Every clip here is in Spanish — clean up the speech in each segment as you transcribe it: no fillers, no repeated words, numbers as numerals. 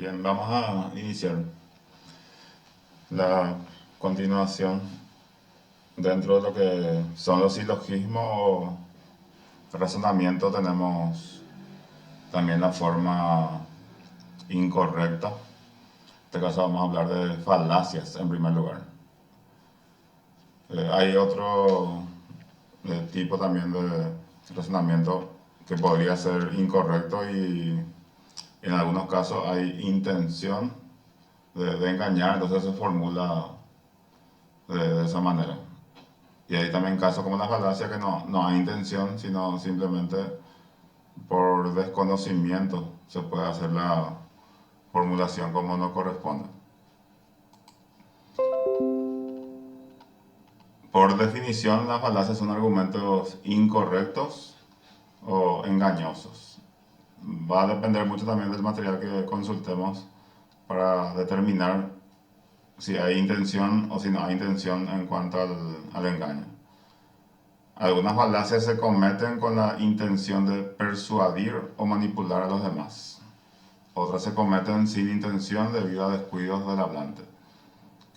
Bien, vamos a iniciar la continuación dentro de lo que son los silogismos o razonamiento. Tenemos también la forma incorrecta. En este caso vamos a hablar de falacias en primer lugar. Hay otro tipo también de razonamiento que podría ser incorrecto y en algunos casos hay intención de engañar, entonces se formula de esa manera. Y hay también casos como la falacia que no hay intención, sino simplemente por desconocimiento se puede hacer la formulación como no corresponde. Por definición, las falacias son argumentos incorrectos o engañosos. Va a depender mucho también del material que consultemos para determinar si hay intención o si no hay intención en cuanto al engaño. Algunas falacias se cometen con la intención de persuadir o manipular a los demás. Otras se cometen sin intención debido a descuidos del hablante.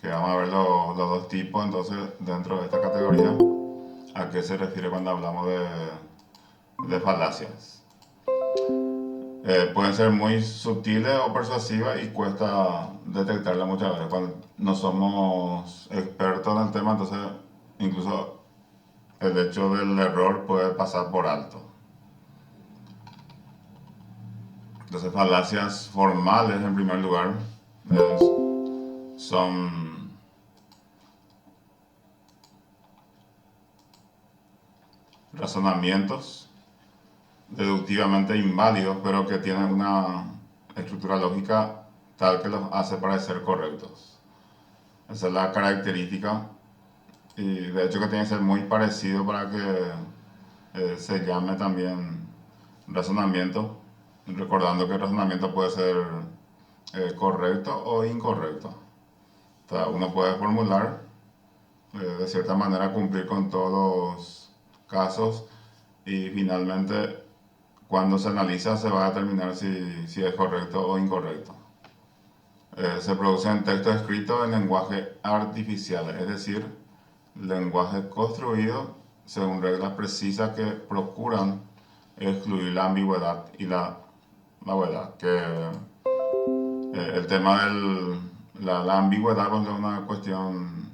Que vamos a ver los dos tipos entonces dentro de esta categoría. ¿A qué se refiere cuando hablamos de falacias? Pueden ser muy sutiles o persuasivas y cuesta detectarlas muchas veces. Cuando no somos expertos en el tema, entonces incluso el hecho del error puede pasar por alto. Entonces, falacias formales en primer lugar son razonamientos deductivamente inválidos, pero que tienen una estructura lógica tal que los hace parecer correctos. Esa es la característica, y de hecho que tiene que ser muy parecido para que se llame también razonamiento, recordando que el razonamiento puede ser correcto o incorrecto. O sea, uno puede formular de cierta manera, cumplir con todos los casos, y finalmente cuando se analiza se va a determinar si es correcto o incorrecto. Se producen textos escritos en lenguaje artificial, es decir, lenguaje construido según reglas precisas que procuran excluir la ambigüedad y la verdad. El tema de la ambigüedad pues, es una cuestión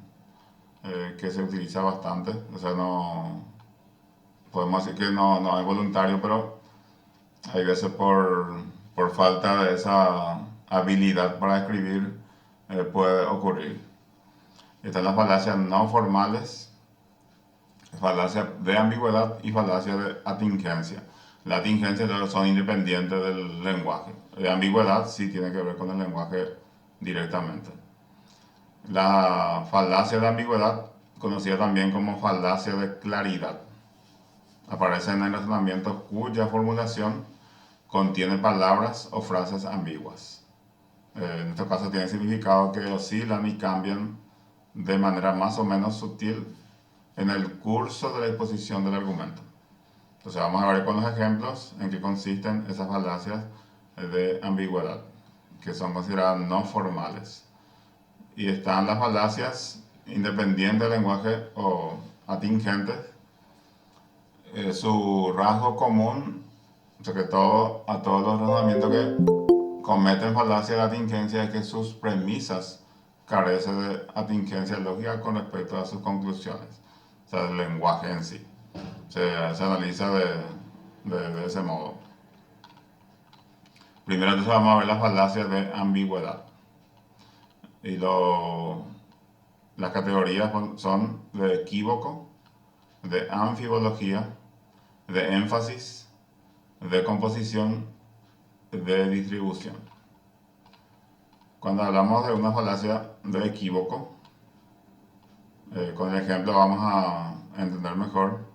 que se utiliza bastante. O sea, no podemos decir que no es voluntario, pero hay veces por falta de esa habilidad para escribir puede ocurrir. Están las falacias no formales, falacia de ambigüedad y falacia de atingencia. La atingencia son independientes del lenguaje. La ambigüedad sí tiene que ver con el lenguaje directamente. La falacia de ambigüedad, conocida también como falacia de claridad, aparece en razonamientos cuya formulación contiene palabras o frases ambiguas. En este caso tiene significado que oscilan y cambian de manera más o menos sutil en el curso de la exposición del argumento. Entonces vamos a ver con los ejemplos en qué consisten esas falacias de ambigüedad, que son consideradas no formales. Y están las falacias independientes del lenguaje o atingentes. Su rasgo común, sobre todo a todos los razonamientos que cometen falacia de atingencia, es que sus premisas carecen de atingencia lógica con respecto a sus conclusiones, o sea, del lenguaje en sí. Se analiza de ese modo. Primero entonces vamos a ver las falacias de ambigüedad. Y las categorías son de equívoco, de anfibología, de énfasis, de composición, de distribución. Cuando hablamos de una falacia de equívoco, con el ejemplo vamos a entender mejor.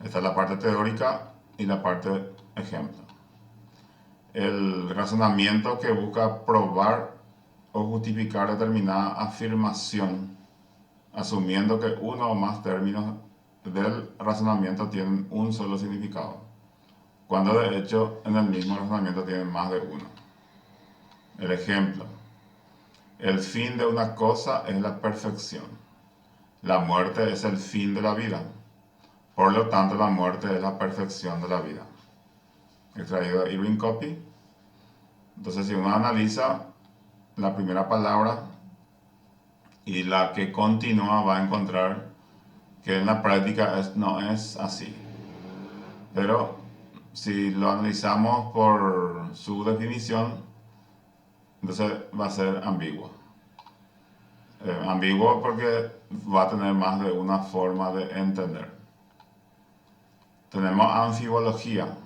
Esta es la parte teórica y la parte ejemplo. El razonamiento que busca probar o justificar determinada afirmación, asumiendo que uno o más términos del razonamiento tienen un solo significado, cuando de hecho en el mismo razonamiento tienen más de uno. El ejemplo: el fin de una cosa es la perfección. La muerte es el fin de la vida. Por lo tanto, la muerte es la perfección de la vida. He traído de Irving Copy. Entonces, si uno analiza la primera palabra y la que continúa, va a encontrar que en la práctica no es así. Pero si lo analizamos por su definición, entonces va a ser ambiguo. Ambiguo porque va a tener más de una forma de entender. Tenemos anfibología,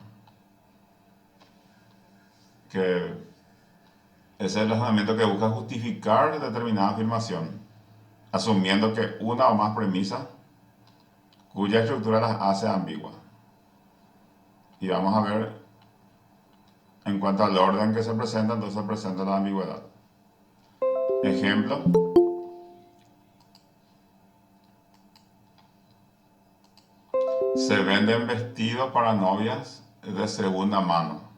que es el razonamiento que busca justificar determinada afirmación, asumiendo que una o más premisas cuya estructura las hace ambiguas. Y vamos a ver en cuanto al orden que se presenta, entonces presenta la ambigüedad. Ejemplo: se venden vestidos para novias de segunda mano.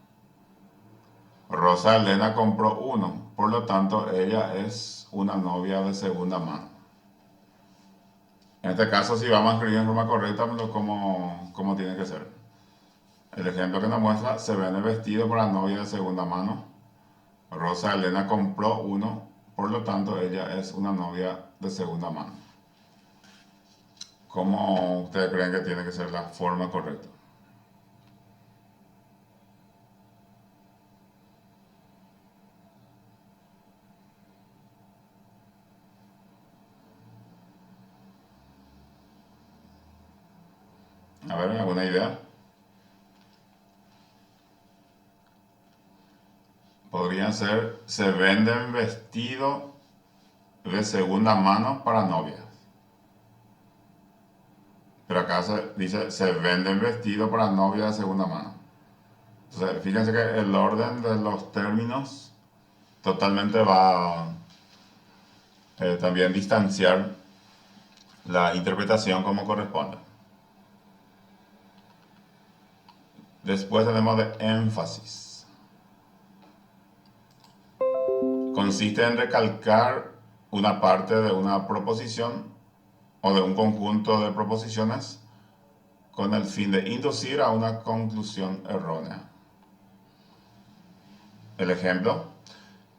Rosa Elena compró uno, por lo tanto ella es una novia de segunda mano. En este caso, si vamos a escribir en forma correcta, como tiene que ser. El ejemplo que nos muestra: se vende vestido para novia de segunda mano. Rosa Elena compró uno, por lo tanto ella es una novia de segunda mano. ¿Cómo ustedes creen que tiene que ser la forma correcta? A ver, ¿alguna idea? Podrían ser: se venden vestidos de segunda mano para novias. Pero acá dice: se venden vestidos para novias de segunda mano. Entonces, fíjense que el orden de los términos totalmente va a también distanciar la interpretación como corresponde. Después tenemos de énfasis. Consiste en recalcar una parte de una proposición o de un conjunto de proposiciones con el fin de inducir a una conclusión errónea. El ejemplo: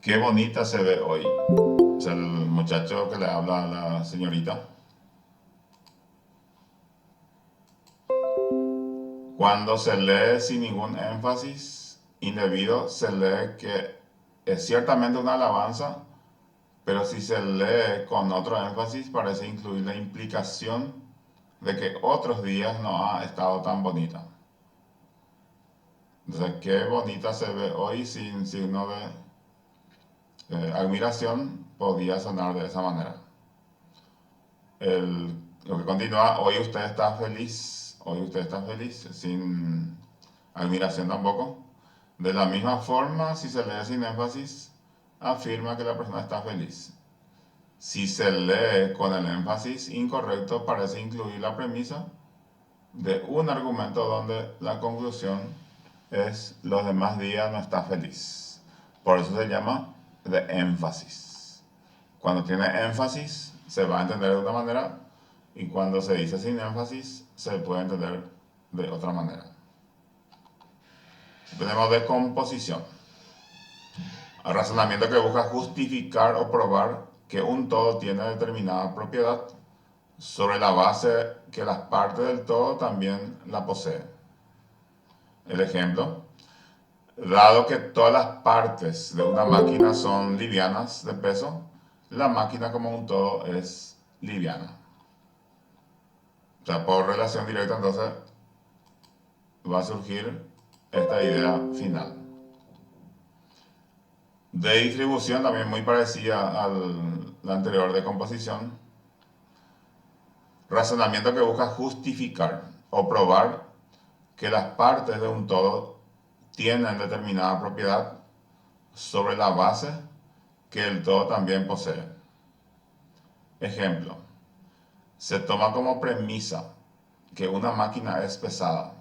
qué bonita se ve hoy. Es el muchacho que le habla a la señorita. Cuando se lee sin ningún énfasis indebido, se lee que es ciertamente una alabanza, pero si se lee con otro énfasis, parece incluir la implicación de que otros días no ha estado tan bonita. Entonces, qué bonita se ve hoy sin signo de admiración, podía sonar de esa manera. Lo que continúa: hoy usted está feliz. Hoy usted está feliz, sin admiración tampoco. De la misma forma, si se lee sin énfasis, afirma que la persona está feliz. Si se lee con el énfasis incorrecto, parece incluir la premisa de un argumento donde la conclusión es: los demás días no está feliz. Por eso se llama de énfasis. Cuando tiene énfasis se va a entender de una manera, y cuando se dice sin énfasis se puede entender de otra manera. Tenemos decomposición. El razonamiento que busca justificar o probar que un todo tiene determinada propiedad sobre la base que las partes del todo también la poseen. El ejemplo: dado que todas las partes de una máquina son livianas de peso, la máquina como un todo es liviana. O sea, por relación directa, entonces va a surgir esta idea final. De distribución, también muy parecida a la anterior de composición. Razonamiento que busca justificar o probar que las partes de un todo tienen determinada propiedad sobre la base que el todo también posee. Ejemplo: se toma como premisa que una máquina es pesada,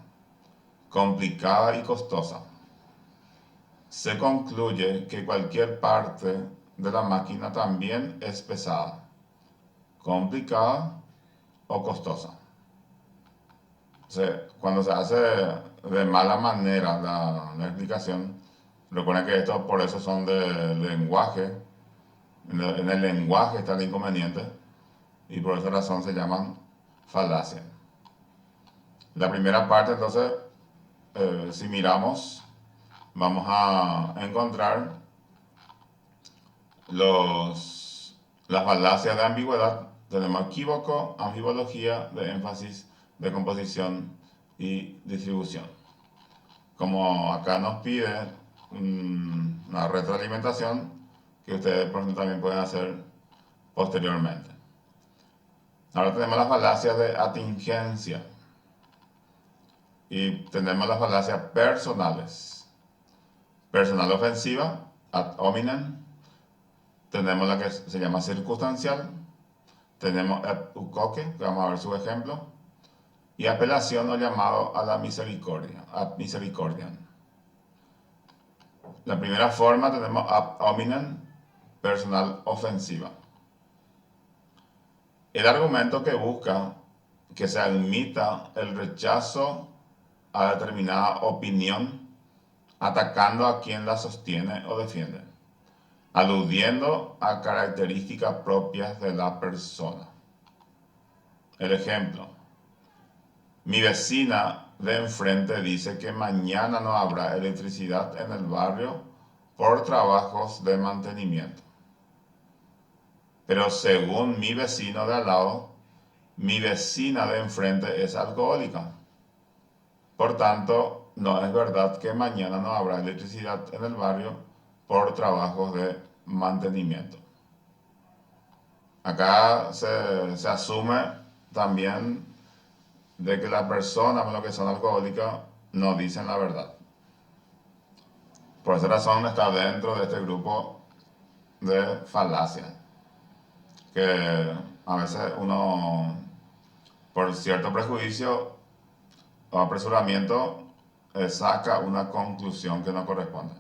complicada y costosa. se concluye que cualquier parte de la máquina también es pesada, complicada o costosa. O sea, cuando se hace de mala manera la explicación, recuerden que esto por eso son de lenguaje, en el lenguaje está el inconveniente y por esa razón se llaman falacias. La primera parte, entonces, si miramos, vamos a encontrar las falacias de ambigüedad. Tenemos equívoco, ambivología, de énfasis, de composición y distribución. Como acá nos pide una retroalimentación que ustedes por ejemplo también pueden hacer posteriormente. Ahora tenemos las falacias de atingencia y tenemos las falacias personales. Personal ofensiva, ad hominem. Tenemos la que se llama circunstancial. Tenemos ep ucoque, que vamos a ver su ejemplo. Y apelación o llamado a la misericordia, ad misericordiam. La primera forma tenemos ad hominem, personal ofensiva. El argumento que busca que se admita el rechazo a determinada opinión, atacando a quien la sostiene o defiende, aludiendo a características propias de la persona. El ejemplo: mi vecina de enfrente dice que mañana no habrá electricidad en el barrio por trabajos de mantenimiento. Pero según mi vecino de al lado, mi vecina de enfrente es alcohólica. Por tanto, no es verdad que mañana no habrá electricidad en el barrio por trabajos de mantenimiento. Acá se asume también de que las personas lo que son alcohólicas no dicen la verdad. Por esa razón está dentro de este grupo de falacias, que a veces uno, por cierto prejuicio o apresuramiento, saca una conclusión que no corresponde.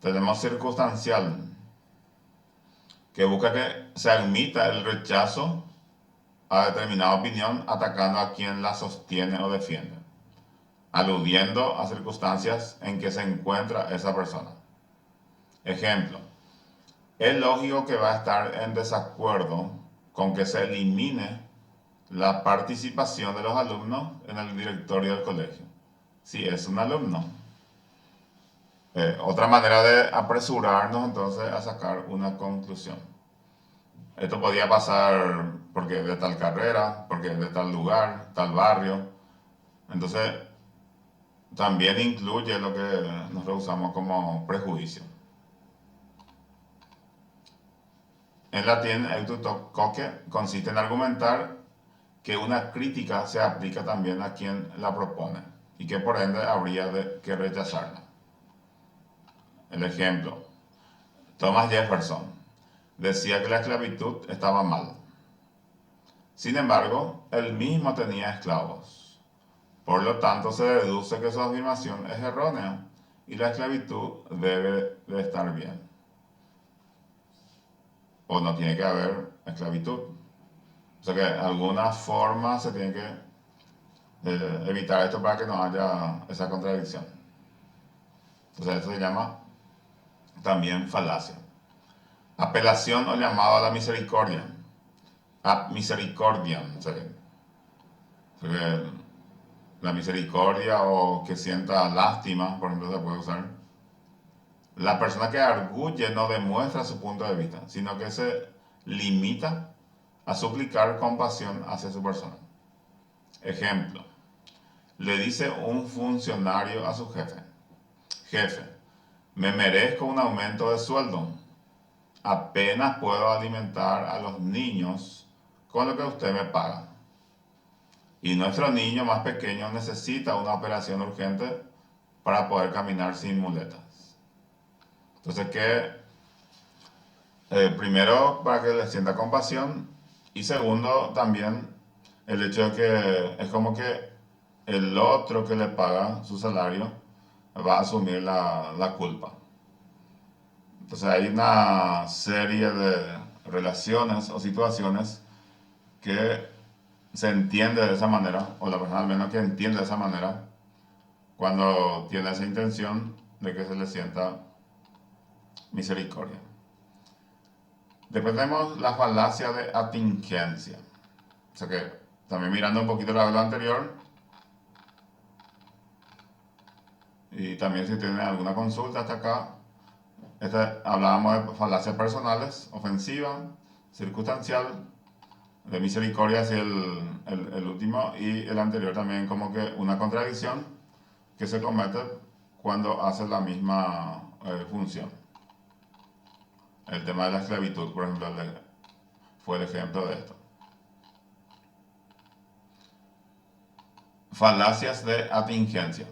Tenemos circunstancial, que busca que se admita el rechazo a determinada opinión atacando a quien la sostiene o defiende, aludiendo a circunstancias en que se encuentra esa persona. Ejemplo: es lógico que va a estar en desacuerdo con que se elimine la participación de los alumnos en el directorio del colegio, si es un alumno. Otra manera de apresurarnos entonces a sacar una conclusión. Esto podía pasar porque de tal carrera, porque de tal lugar, tal barrio. Entonces, también incluye lo que nosotros usamos como prejuicio. En latín, eutucoque consiste en argumentar que una crítica se aplica también a quien la propone y que por ende habría que rechazarla. El ejemplo: Thomas Jefferson decía que la esclavitud estaba mal. Sin embargo, él mismo tenía esclavos. Por lo tanto, se deduce que su afirmación es errónea y la esclavitud debe de estar bien. O no tiene que haber esclavitud. O sea que de alguna forma se tiene que evitar esto para que no haya esa contradicción. Entonces eso se llama también falacia. Apelación o llamado a la misericordia. Ad misericordiam. La misericordia o que sienta lástima, por ejemplo, se puede usar. La persona que arguye no demuestra su punto de vista, sino que se limita a suplicar compasión hacia su persona. Ejemplo: le dice un funcionario a su jefe: jefe, me merezco un aumento de sueldo. Apenas puedo alimentar a los niños con lo que usted me paga. Y nuestro niño más pequeño necesita una operación urgente para poder caminar sin muletas. Entonces, primero, para que le sienta compasión, y segundo, también el hecho de que es como que el otro que le paga su salario va a asumir la culpa. Entonces hay una serie de relaciones o situaciones que se entiende de esa manera, o la persona al menos que entiende de esa manera, cuando tiene esa intención de que se le sienta misericordia. Después tenemos la falacia de atingencia. O sea que también mirando un poquito la vela anterior, y también si tienen alguna consulta hasta acá, hablábamos de falacias personales, ofensiva, circunstancial, de misericordia hacia el último, y el anterior también como que una contradicción que se comete cuando hace la misma función. El tema de la esclavitud, por ejemplo, fue el ejemplo de esto. Falacias de atingencia.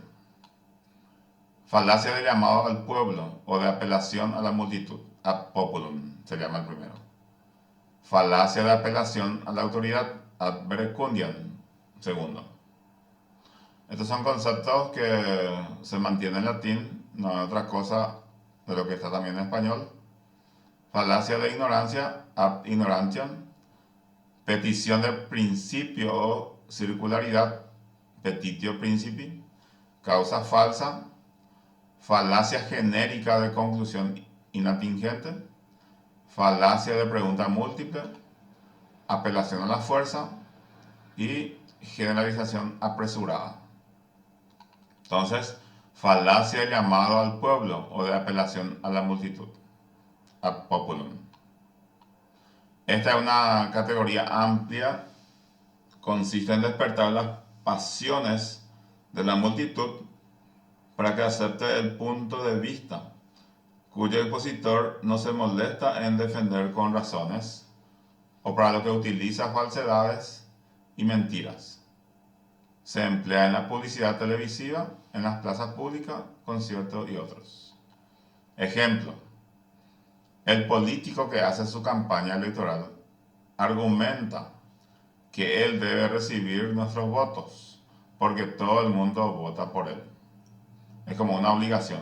Falacia de llamado al pueblo o de apelación a la multitud. Ad populum se llama el primero. Falacia de apelación a la autoridad. Ad verecundiam, segundo. Estos son conceptos que se mantienen en latín, no es otra cosa de lo que está también en español. Falacia de ignorancia, ad ignorantiam. Petición de principio o circularidad, petitio principi. Causa falsa. Falacia genérica de conclusión inatingente. Falacia de pregunta múltiple. Apelación a la fuerza. Y generalización apresurada. Entonces, falacia de llamado al pueblo o de apelación a la multitud. Ad populum. Esta es una categoría amplia. Consiste en despertar las pasiones de la multitud para que acepte el punto de vista, cuyo expositor no se molesta en defender con razones, o para lo que utiliza falsedades y mentiras. Se emplea en la publicidad televisiva, en las plazas públicas, conciertos y otros. Ejemplo: el político que hace su campaña electoral argumenta que él debe recibir nuestros votos porque todo el mundo vota por él. Es como una obligación.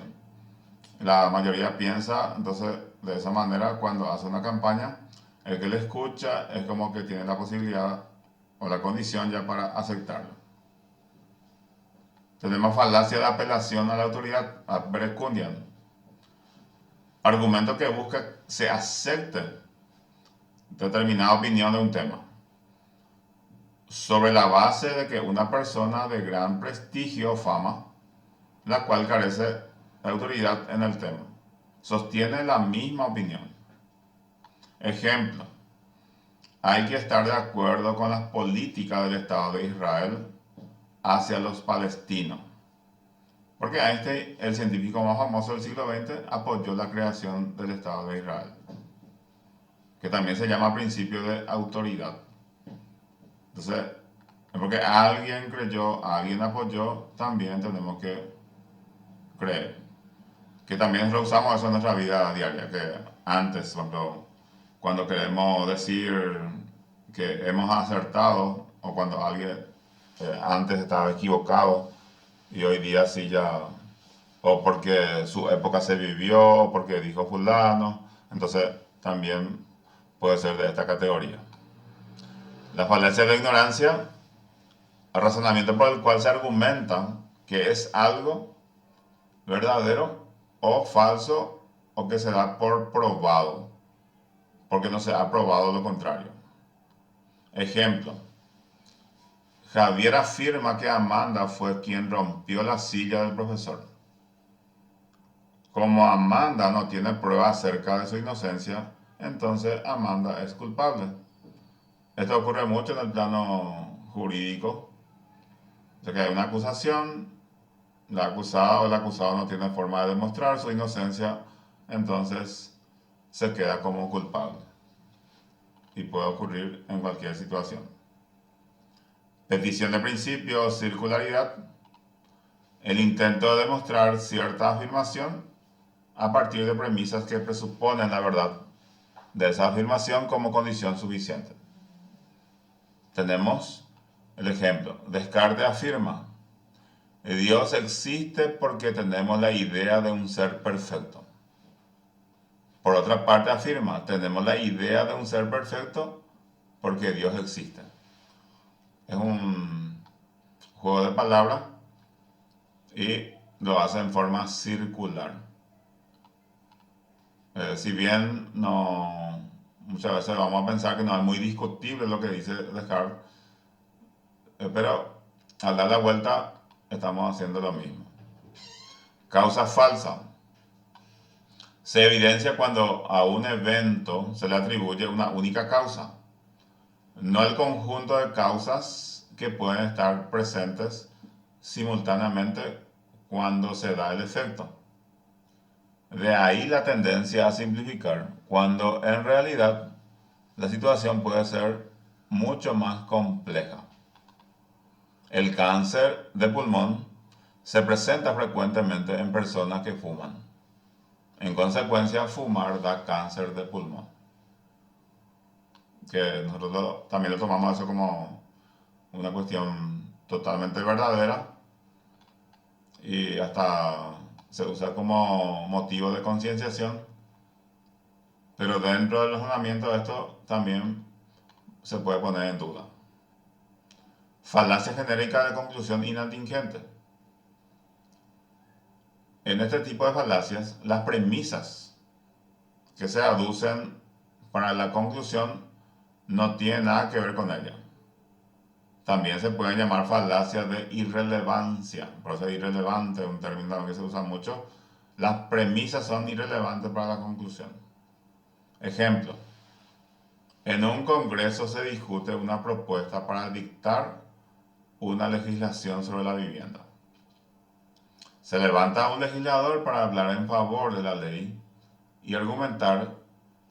La mayoría piensa entonces de esa manera cuando hace una campaña. El que le escucha es como que tiene la posibilidad o la condición ya para aceptarlo. Tenemos falacia de apelación a la autoridad, ad verecundiam. Argumento que busca se acepte determinada opinión de un tema, sobre la base de que una persona de gran prestigio o fama, la cual carece de autoridad en el tema, sostiene la misma opinión. Ejemplo: hay que estar de acuerdo con las políticas del Estado de Israel hacia los palestinos. Porque Einstein, el científico más famoso del siglo XX, apoyó la creación del Estado de Israel, que también se llama principio de autoridad. Entonces, porque alguien creyó, alguien apoyó, también tenemos que creer. Que también rehusamos eso en nuestra vida diaria, que antes, cuando queremos decir que hemos acertado, o cuando alguien antes estaba equivocado, y hoy día sí ya, o porque su época se vivió, o porque dijo fulano, entonces también puede ser de esta categoría. La falacia de la ignorancia, el razonamiento por el cual se argumenta que es algo verdadero o falso, o que se da por probado, porque no se ha probado lo contrario. Ejemplo: Javier afirma que Amanda fue quien rompió la silla del profesor. Como Amanda no tiene pruebas acerca de su inocencia, entonces Amanda es culpable. Esto ocurre mucho en el plano jurídico. O sea que hay una acusación, la acusada o el acusado no tiene forma de demostrar su inocencia, entonces se queda como culpable. Y puede ocurrir en cualquier situación. Petición de principio, circularidad. El intento de demostrar cierta afirmación a partir de premisas que presuponen la verdad de esa afirmación como condición suficiente. Tenemos el ejemplo: Descartes afirma: Dios existe porque tenemos la idea de un ser perfecto. Por otra parte afirma, tenemos la idea de un ser perfecto porque Dios existe. Es un juego de palabras y lo hace en forma circular. Si bien no, muchas veces vamos a pensar que no es muy discutible lo que dice Descartes, pero al dar la vuelta estamos haciendo lo mismo. Causa falsa. Se evidencia cuando a un evento se le atribuye una única causa, no el conjunto de causas que pueden estar presentes simultáneamente cuando se da el efecto. De ahí la tendencia a simplificar, cuando en realidad la situación puede ser mucho más compleja. El cáncer de pulmón se presenta frecuentemente en personas que fuman. En consecuencia, fumar da cáncer de pulmón. Que nosotros también lo tomamos eso como una cuestión totalmente verdadera y hasta se usa como motivo de concienciación, pero dentro del razonamiento de esto también se puede poner en duda. Falacia genérica de conclusión inatingente. En este tipo de falacias, las premisas que se aducen para la conclusión no tienen nada que ver con ella. También se pueden llamar falacias de irrelevancia, por eso es irrelevante, un término que se usa mucho. Las premisas son irrelevantes para la conclusión. Ejemplo, en un congreso se discute una propuesta para dictar una legislación sobre la vivienda. Se levanta un legislador para hablar en favor de la ley y argumentar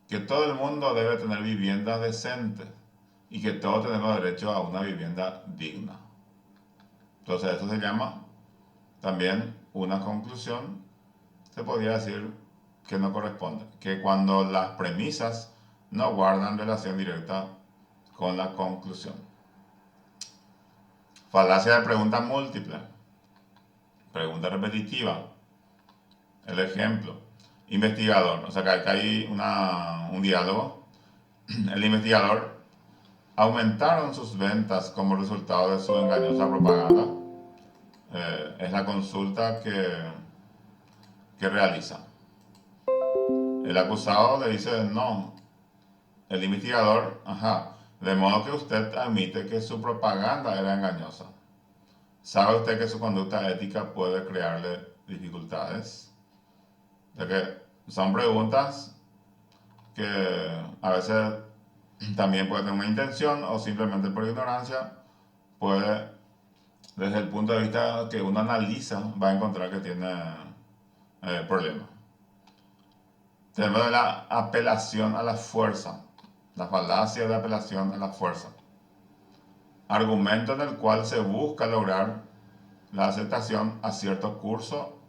que todo el mundo debe tener vivienda decente y que todos tenemos derecho a una vivienda digna. Entonces esto se llama también una conclusión, se podría decir que no corresponde, que cuando las premisas no guardan relación directa con la conclusión. Falacia de pregunta múltiple, pregunta repetitiva. El ejemplo, investigador, o sea que acá hay un diálogo. El investigador, aumentaron sus ventas como resultado de su engañosa propaganda. Es la consulta que realiza. El acusado le dice no. El investigador, ajá, de modo que usted admite que su propaganda era engañosa. ¿Sabe usted que su conducta ética puede crearle dificultades? O sea que son preguntas que a veces también puede tener una intención o simplemente por ignorancia puede, desde el punto de vista que uno analiza, va a encontrar que tiene problemas. Tenemos la apelación a la fuerza, la falacia de apelación a la fuerza. Argumento en el cual se busca lograr la aceptación a cierto curso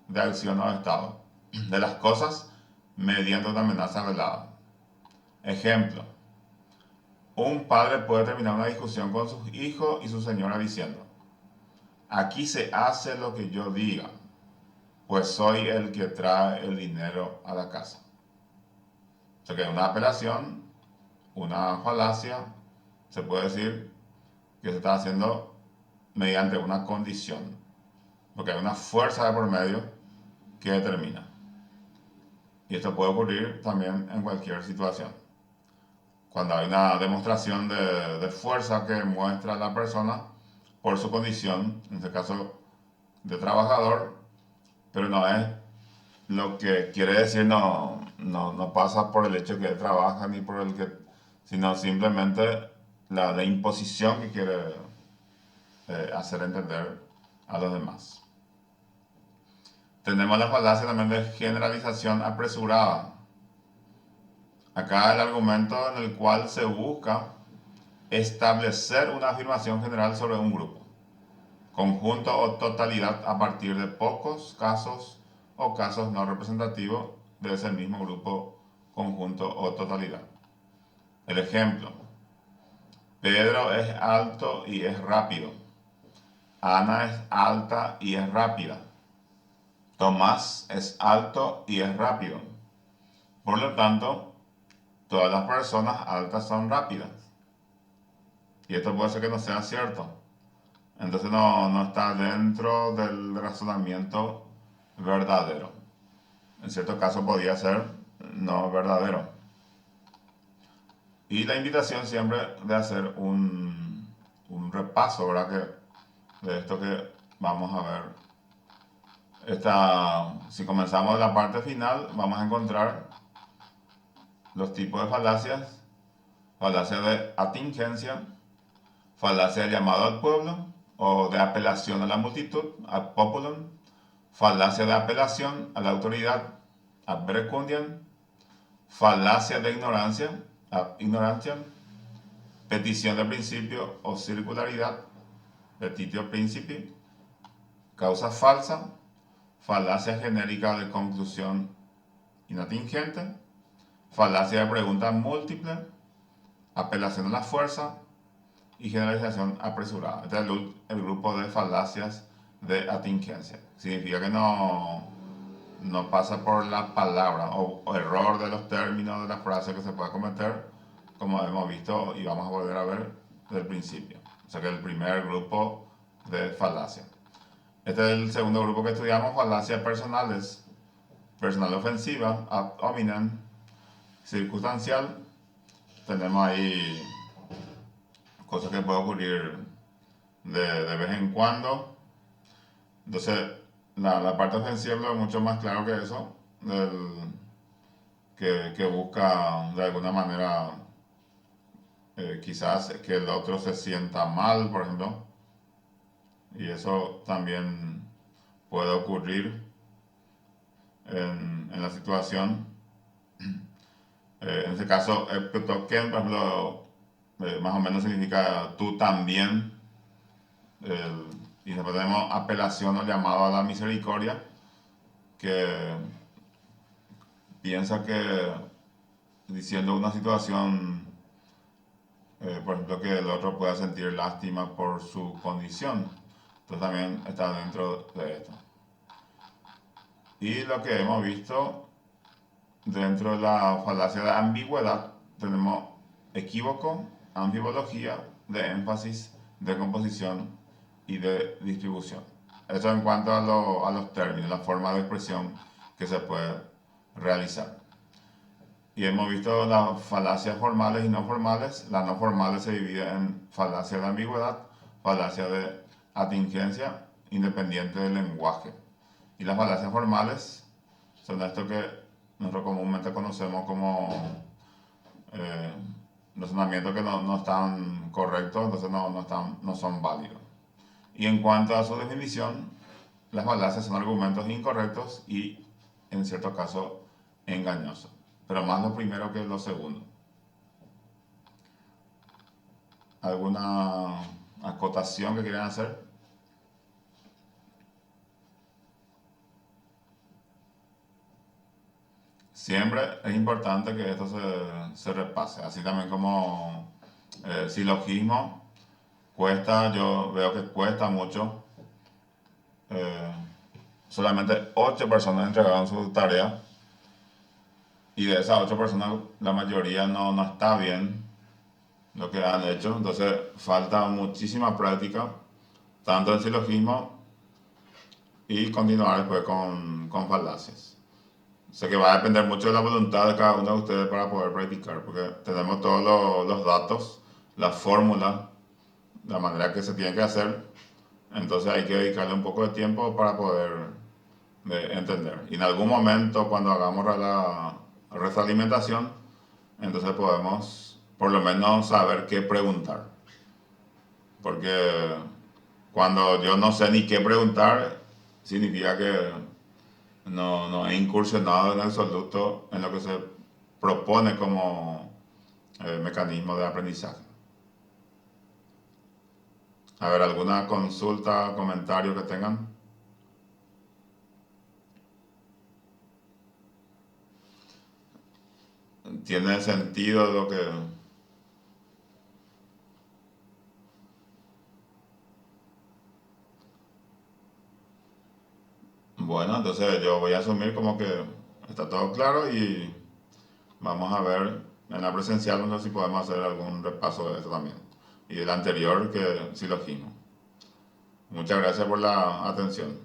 de acción o estado de las cosas mediante una amenaza velada. Ejemplo, un padre puede terminar una discusión con sus hijos y su señora diciendo, aquí se hace lo que yo diga, pues soy el que trae el dinero a la casa. O sea que una apelación, una falacia, se puede decir que se está haciendo mediante una condición, porque hay una fuerza de por medio que determina. Y esto puede ocurrir también en cualquier situación. Cuando hay una demostración de fuerza que muestra la persona por su condición, en este caso de trabajador, pero no es lo que quiere decir, no pasa por el hecho que él trabaja ni por el que, sino simplemente la imposición que quiere hacer entender a los demás. Tenemos la falacia también de generalización apresurada. Acá el argumento en el cual se busca establecer una afirmación general sobre un grupo, conjunto o totalidad a partir de pocos casos o casos no representativos de ese mismo grupo, conjunto o totalidad. El ejemplo, Pedro es alto y es rápido. Ana es alta y es rápida. Tomás es alto y es rápido. Por lo tanto, todas las personas altas son rápidas. Y esto puede ser que no sea cierto. Entonces no está dentro del razonamiento verdadero. En cierto caso podría ser no verdadero. Y la invitación siempre de hacer un repaso, ¿verdad? De esto que vamos a ver. Si comenzamos de la parte final, vamos a encontrar los tipos de falacias. Falacia de atingencia, falacia de llamado al pueblo o de apelación a la multitud, ad populum, falacia de apelación a la autoridad, ad verecundiam, falacia de ignorancia, ad ignorantiam, petición de principio o circularidad, petitio principi, causa falsa, falacia genérica de conclusión inatingente, falacia de pregunta múltiple, apelación a la fuerza y generalización apresurada. Este es el grupo de falacias de atingencia. Significa que no pasa por la palabra o error de los términos de la frase que se pueda cometer, como hemos visto y vamos a volver a ver del principio. O sea que el primer grupo de falacias. Este es el segundo grupo que estudiamos, falacias personales. Personal ofensiva, ad hominem, circunstancial. Tenemos ahí cosas que pueden ocurrir de vez en cuando. Entonces, la parte ofensiva es mucho más claro que eso, que busca de alguna manera quizás que el otro se sienta mal, por ejemplo, y eso también puede ocurrir en la situación. En este caso, eptoken, por ejemplo, más o menos significa tú también. Y después tenemos apelación o llamado a la misericordia, que piensa que diciendo una situación, por ejemplo, que el otro pueda sentir lástima por su condición. Entonces también está dentro de esto. Y lo que hemos visto dentro de la falacia de ambigüedad, tenemos equívoco, ambivología, de énfasis, de composición y de distribución. Esto en cuanto a los términos, la forma de expresión que se puede realizar. Y hemos visto las falacias formales y no formales. Las no formales se dividen en falacia de ambigüedad, falacia de atingencia, independiente del lenguaje. Y las falacias formales son esto que nosotros comúnmente conocemos como razonamientos que no están correctos, entonces no son válidos. Y en cuanto a su definición, las falacias son argumentos incorrectos y, en ciertos casos, engañosos. Pero más lo primero que lo segundo. ¿Alguna acotación que quieran hacer? Siempre es importante que esto se repase, así también como silogismo cuesta, yo veo que cuesta mucho. Solamente 8 personas entregaron su tarea y de esas 8 personas la mayoría no está bien lo que han hecho, entonces falta muchísima práctica, tanto en silogismo y continuar después con falacias. Sé que va a depender mucho de la voluntad de cada uno de ustedes para poder practicar, porque tenemos todos los datos, las fórmulas, la manera que se tiene que hacer, entonces hay que dedicarle un poco de tiempo para poder entender. Y en algún momento, cuando hagamos la retroalimentación, entonces podemos por lo menos saber qué preguntar. Porque cuando yo no sé ni qué preguntar, significa que no he incursionado en absoluto en lo que se propone como mecanismo de aprendizaje. A ver, ¿alguna consulta, comentario que tengan? ¿Tiene sentido lo que... Bueno, entonces yo voy a asumir como que está todo claro y vamos a ver en la presencial, no sé si podemos hacer algún repaso de esto también. Y del anterior, que silogismo. Muchas gracias por la atención.